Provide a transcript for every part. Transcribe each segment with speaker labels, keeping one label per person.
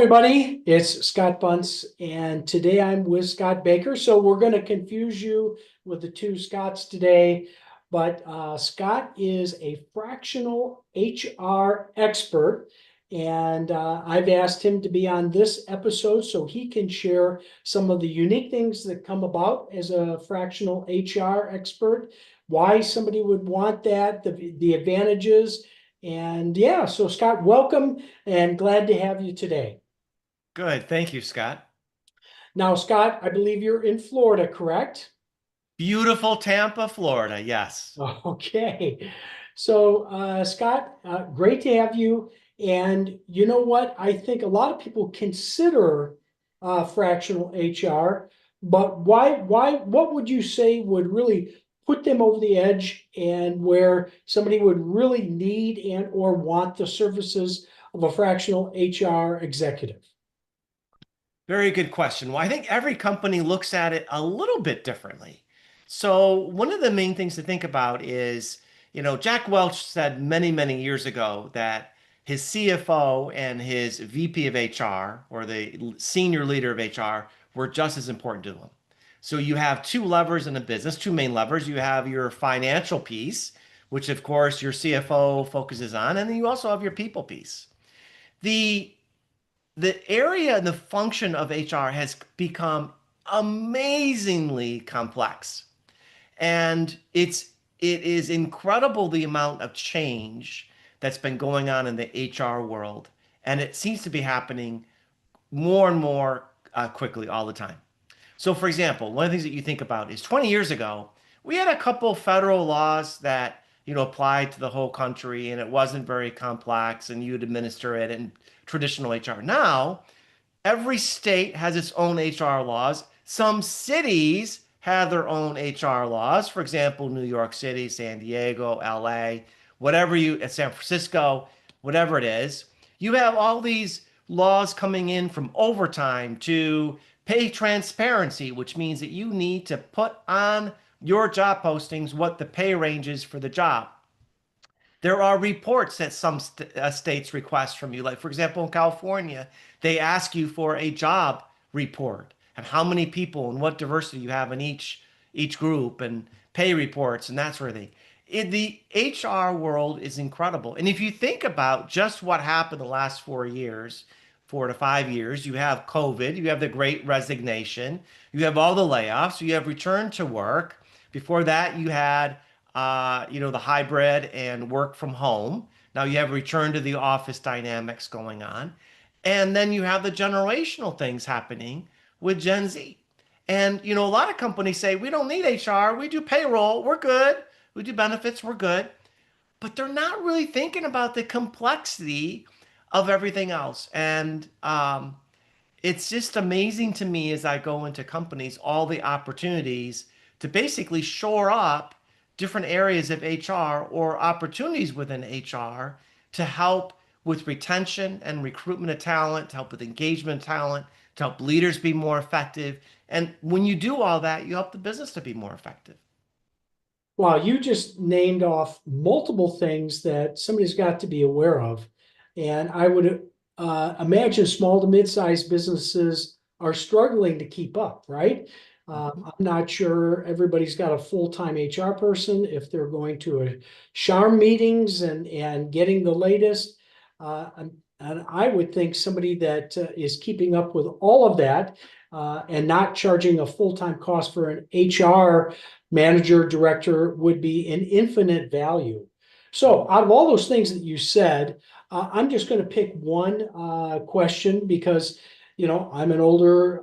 Speaker 1: everybody. It's Scott Bunce, and today I'm with Scott Baker. So we're going to confuse you with the two Scotts today. But Scott is a fractional HR expert, and I've asked him to be on this episode so he can share some of the unique things that come about as a fractional HR expert, why somebody would want that, the advantages. And yeah, so Scott, welcome and glad to have you today.
Speaker 2: Good. Thank you, Scott.
Speaker 1: Now, Scott, I believe you're in Florida, correct?
Speaker 2: Beautiful Tampa, Florida. Yes.
Speaker 1: Okay. So, Scott, great to have you. And you know what? I think a lot of people consider fractional HR, but what would you say would really put them over the edge and where somebody would really need and or want the services of a fractional HR executive?
Speaker 2: Very good question. Well, I think every company looks at it a little bit differently. So, one of the main things to think about is, Jack Welch said many, many years ago that his CFO and his VP of HR or the senior leader of HR were just as important to him. So, you have two levers in a business, two main levers. You have your financial piece, which of course your CFO focuses on, and then you also have your people piece. The the area and the function of HR has become amazingly complex. And it is incredible the amount of change that's been going on in the HR world. And it seems to be happening more and more quickly all the time. So, for example, one of the things that you think about is 20 years ago, we had a couple federal laws that, applied to the whole country and it wasn't very complex and you'd administer it in traditional HR. Now, every state has its own HR laws. Some cities have their own HR laws. For example, New York City, San Diego, LA, San Francisco, whatever it is. You have all these laws coming in from overtime to pay transparency, which means that you need to put on your job postings what the pay range is for the job. There are reports that some states request from you. Like, for example, in California, they ask you for a job report and how many people and what diversity you have in each group and pay reports and that sort of thing. The HR world is incredible. And if you think about just what happened the last 4 years, 4 to 5 years, you have COVID, you have the great resignation, you have all the layoffs, you have return to work. Before that, you had the hybrid and work from home. Now you have return to the office dynamics going on. And then you have the generational things happening with Gen Z. And, a lot of companies say, we don't need HR. We do payroll. We're good. We do benefits. We're good. But they're not really thinking about the complexity of everything else. And it's just amazing to me as I go into companies, all the opportunities to basically shore up different areas of HR or opportunities within HR to help with retention and recruitment of talent, to help with engagement of talent, to help leaders be more effective. And when you do all that, you help the business to be more effective.
Speaker 1: Wow, you just named off multiple things that somebody's got to be aware of. And I would imagine small to mid-sized businesses are struggling to keep up, right? I'm not sure everybody's got a full-time HR person if they're going to a charm meetings and getting the latest. And I would think somebody that is keeping up with all of that and not charging a full-time cost for an HR manager, director would be an infinite value. So out of all those things that you said, I'm just going to pick one question because, I'm an older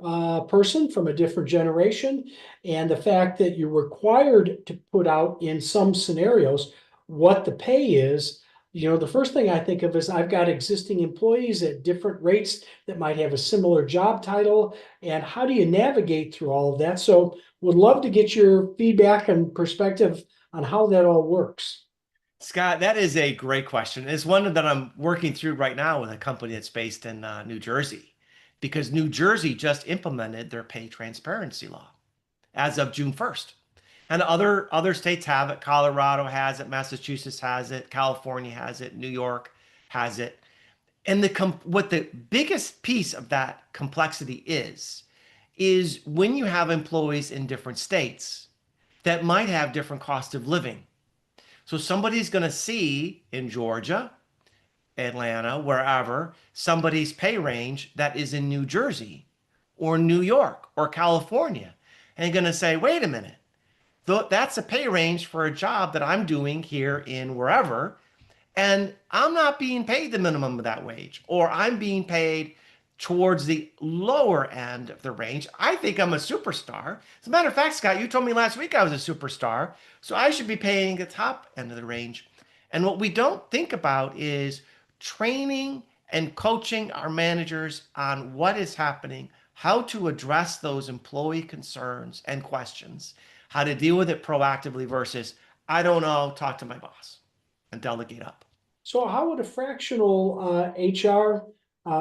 Speaker 1: person from a different generation. And the fact that you're required to put out in some scenarios what the pay is, the first thing I think of is I've got existing employees at different rates that might have a similar job title. And how do you navigate through all of that? So would love to get your feedback and perspective on how that all works.
Speaker 2: Scott, that is a great question. It's one that I'm working through right now with a company that's based in New Jersey, because New Jersey just implemented their pay transparency law as of June 1st. And other states have it. Colorado has it, Massachusetts has it, California has it, New York has it. And what the biggest piece of that complexity is when you have employees in different states that might have different cost of living. So somebody's going to see in Georgia, Atlanta, wherever, somebody's pay range that is in New Jersey or New York or California. And they're going to say, wait a minute, that's a pay range for a job that I'm doing here in wherever. And I'm not being paid the minimum of that wage, or I'm being paid towards the lower end of the range. I think I'm a superstar. As a matter of fact, Scott, you told me last week I was a superstar, so I should be paying the top end of the range. And what we don't think about is training and coaching our managers on what is happening, how to address those employee concerns and questions, how to deal with it proactively versus, I don't know, talk to my boss and delegate up.
Speaker 1: So how would a fractional HR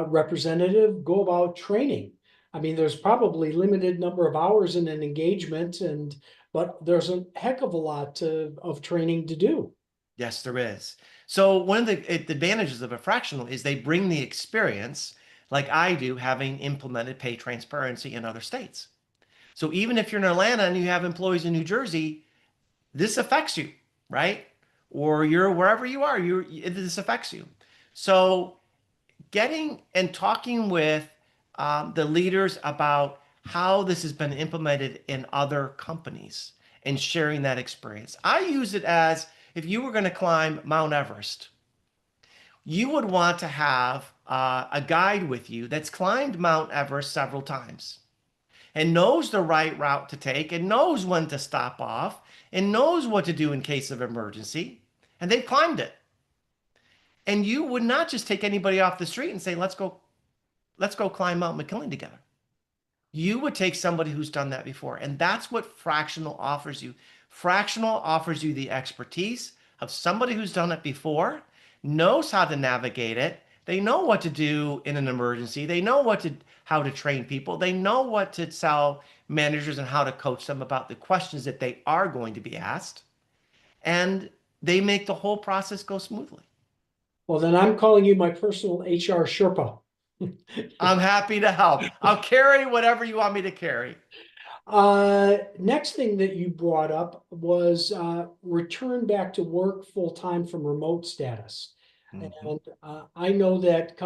Speaker 1: representative go about training? I mean, there's probably limited number of hours in an engagement but there's a heck of a lot of training to do.
Speaker 2: Yes, there is. So one of the advantages of a fractional is they bring the experience, like I do, having implemented pay transparency in other states. So even if you're in Atlanta and you have employees in New Jersey, this affects you, right? Or you're wherever you are, this affects you. So getting and talking with the leaders about how this has been implemented in other companies and sharing that experience. I use it as if you were going to climb Mount Everest, you would want to have a guide with you that's climbed Mount Everest several times and knows the right route to take and knows when to stop off and knows what to do in case of emergency. And they've climbed it. And you would not just take anybody off the street and say, let's go climb Mount McKinley together. You would take somebody who's done that before. And that's what fractional offers you. Fractional offers you the expertise of somebody who's done it before, knows how to navigate it. They know what to do in an emergency. They know how to train people. They know what to tell managers and how to coach them about the questions that they are going to be asked. And they make the whole process go smoothly.
Speaker 1: Well, then I'm calling you my personal HR Sherpa.
Speaker 2: I'm happy to help. I'll carry whatever you want me to carry.
Speaker 1: Next thing that you brought up was return back to work full time from remote status.
Speaker 2: Mhm.
Speaker 1: And I know that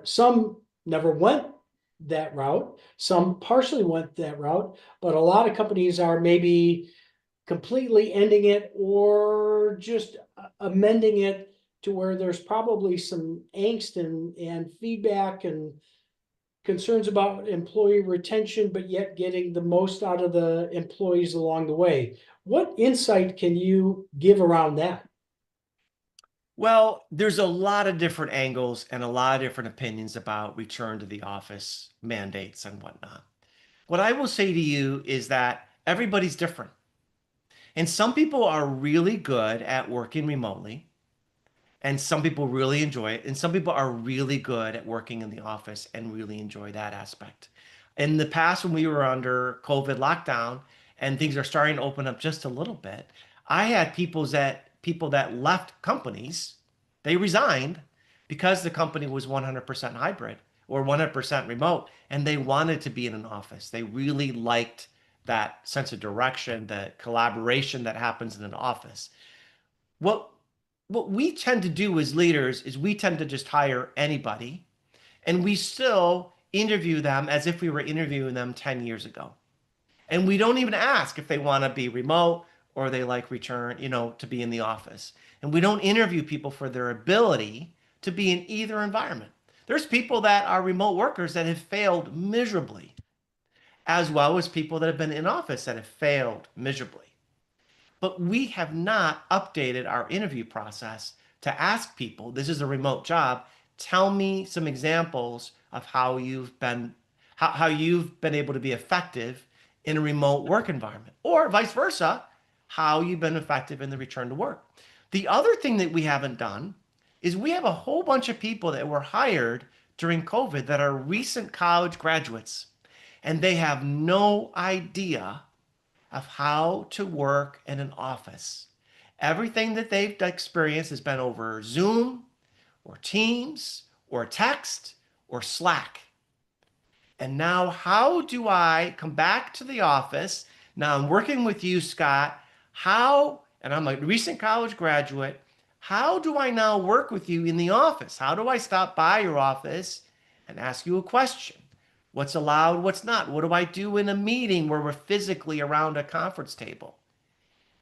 Speaker 1: some never went that route, some partially went that route, but a lot of companies are maybe completely ending it or just amending it to where there's probably some angst and feedback and concerns about employee retention, but yet getting the most out of the employees along the way. What insight can you give around that?
Speaker 2: Well, there's a lot of different angles and a lot of different opinions about return to the office mandates and whatnot. What I will say to you is that everybody's different. And some people are really good at working remotely, and some people really enjoy it. And some people are really good at working in the office and really enjoy that aspect. In the past, when we were under COVID lockdown and things are starting to open up just a little bit, I had people that left companies, they resigned because the company was 100% hybrid or 100% remote, and they wanted to be in an office. They really liked that sense of direction, the collaboration that happens in an office. What what we tend to do as leaders is we tend to just hire anybody and we still interview them as if we were interviewing them 10 years ago. And we don't even ask if they want to be remote or they like return, to be in the office. And we don't interview people for their ability to be in either environment. There's people that are remote workers that have failed miserably, as well as people that have been in office that have failed miserably. But we have not updated our interview process to ask people, this is a remote job, tell me some examples of how you've been able to be effective in a remote work environment, or vice versa, how you've been effective in the return to work. The other thing that we haven't done is we have a whole bunch of people that were hired during COVID that are recent college graduates, and they have no idea of how to work in an office. Everything that they've experienced has been over Zoom or Teams or text or Slack. And now, how do I come back to the office? Now I'm working with you, Scott. How, and I'm a recent college graduate, how do I now work with you in the office? How do I stop by your office and ask you a question? What's allowed, what's not? What do I do in a meeting where we're physically around a conference table?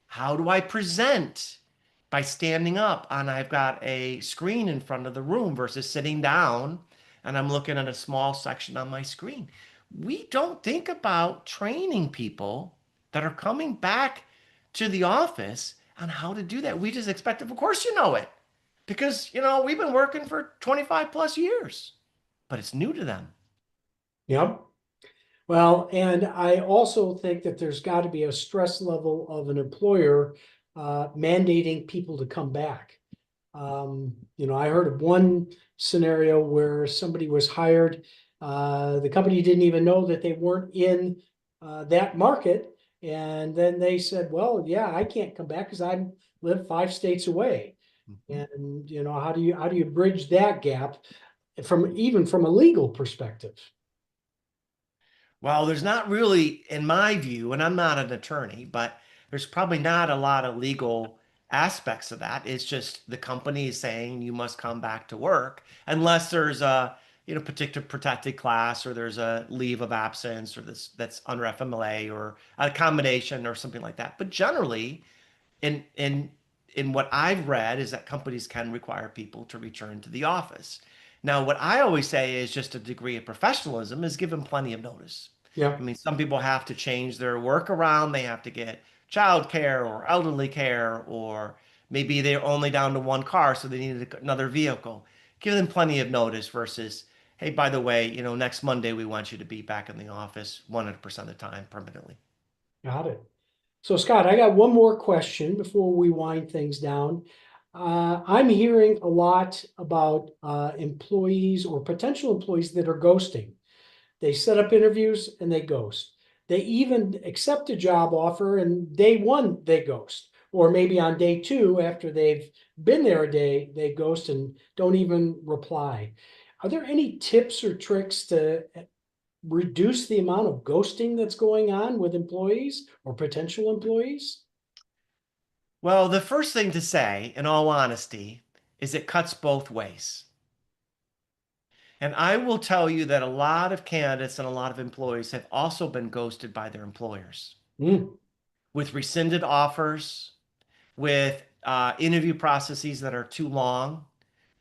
Speaker 2: How do I present? By standing up and I've got a screen in front of the room versus sitting down and I'm looking at a small section on my screen. We don't think about training people that are coming back to the office on how to do that. We just expect it. Of course, you know it because, we've been working for 25 plus years, but it's new to them.
Speaker 1: Yep. Well, and I also think that there's got to be a stress level of an employer mandating people to come back. I heard of one scenario where somebody was hired. The company didn't even know that they weren't in that market. And then they said, well, yeah, I can't come back because I live 5 states away.
Speaker 2: Mhm.
Speaker 1: And how do you bridge that gap from a legal perspective?
Speaker 2: Well, there's not really, in my view, and I'm not an attorney, but there's probably not a lot of legal aspects of that. It's just the company is saying you must come back to work unless there's a, particular protected class or there's a leave of absence or this that's under FMLA or accommodation or something like that. But generally, in what I've read is that companies can require people to return to the office. Now, what I always say is just a degree of professionalism is give them plenty of notice.
Speaker 1: Yeah,
Speaker 2: I mean, some people have to change their work around. They have to get childcare or elderly care, or maybe they're only down to one car, so they need another vehicle. Give them plenty of notice versus, hey, by the way, next Monday we want you to be back in the office 100% of the time permanently.
Speaker 1: got it. So Scott, I got one more question before we wind things down. I'm hearing a lot about employees or potential employees that are ghosting. They set up interviews and they ghost. They even accept a job offer and day one they ghost. Or maybe on day two, after they've been there a day, they ghost and don't even reply. Are there any tips or tricks to reduce the amount of ghosting that's going on with employees or potential employees?
Speaker 2: Well, the first thing to say, in all honesty, is it cuts both ways. And I will tell you that a lot of candidates and a lot of employees have also been ghosted by their employers
Speaker 1: Mm,
Speaker 2: with rescinded offers, with interview processes that are too long,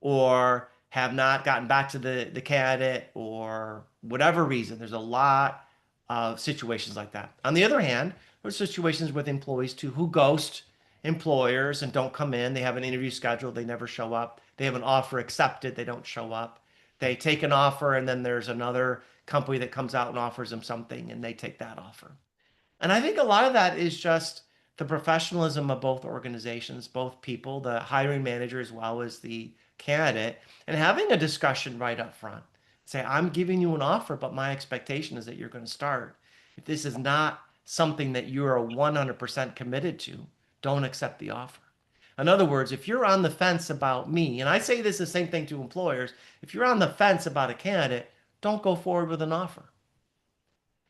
Speaker 2: or have not gotten back to the candidate, or whatever reason. There's a lot of situations like that. On the other hand, there's situations with employees too who ghost employers and don't come in. They have an interview scheduled, they never show up. They have an offer accepted, they don't show up. They take an offer, and then there's another company that comes out and offers them something, and they take that offer. And I think a lot of that is just the professionalism of both organizations, both people, the hiring manager as well as the candidate, and having a discussion right up front. Say, I'm giving you an offer, but my expectation is that you're going to start. If this is not something that you are 100% committed to, don't accept the offer. In other words, if you're on the fence about me, and I say this the same thing to employers, if you're on the fence about a candidate, don't go forward with an offer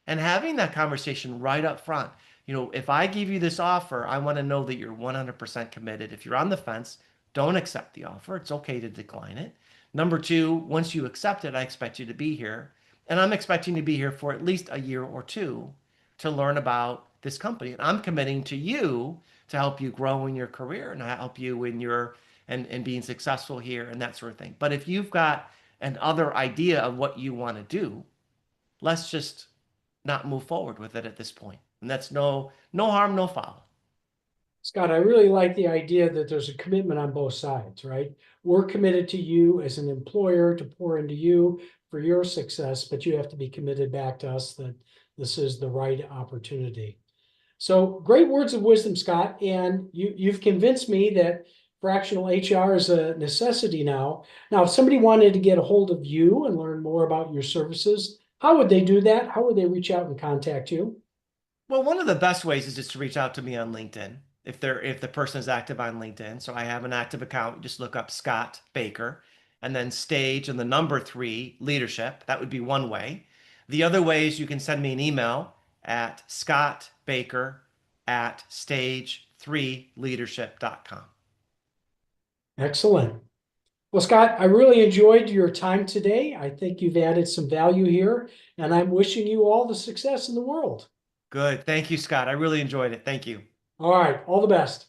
Speaker 2: and having that conversation right up front. If I give you this offer, I want to know that you're 100% committed. If you're on the fence, don't accept the offer. It's okay to decline it. Number two, once you accept it, I expect you to be here. And I'm expecting to be here for at least a year or two to learn about this company. And I'm committing to you to help you grow in your career and help you in your and being successful here and that sort of thing. But if you've got an other idea of what you want to do, let's just not move forward with it at this point. And that's no harm, no foul.
Speaker 1: Scott, I really like the idea that there's a commitment on both sides, right? We're committed to you as an employer to pour into you for your success, but you have to be committed back to us that this is the right opportunity. So great words of wisdom, Scott. And you've convinced me that fractional HR is a necessity now. Now, if somebody wanted to get a hold of you and learn more about your services, how would they do that? How would they reach out and contact you?
Speaker 2: Well, one of the best ways is just to reach out to me on LinkedIn if the person is active on LinkedIn. So I have an active account. Just look up Scott Baker. and then stage and the number three, leadership. That would be one way. The other way is you can send me an email at scottbaker@stage3leadership.com.
Speaker 1: Excellent. Well, Scott, I really enjoyed your time today. I think you've added some value here, and I'm wishing you all the success in the world.
Speaker 2: Good. Thank you, Scott. I really enjoyed it. Thank you.
Speaker 1: All right, all the best.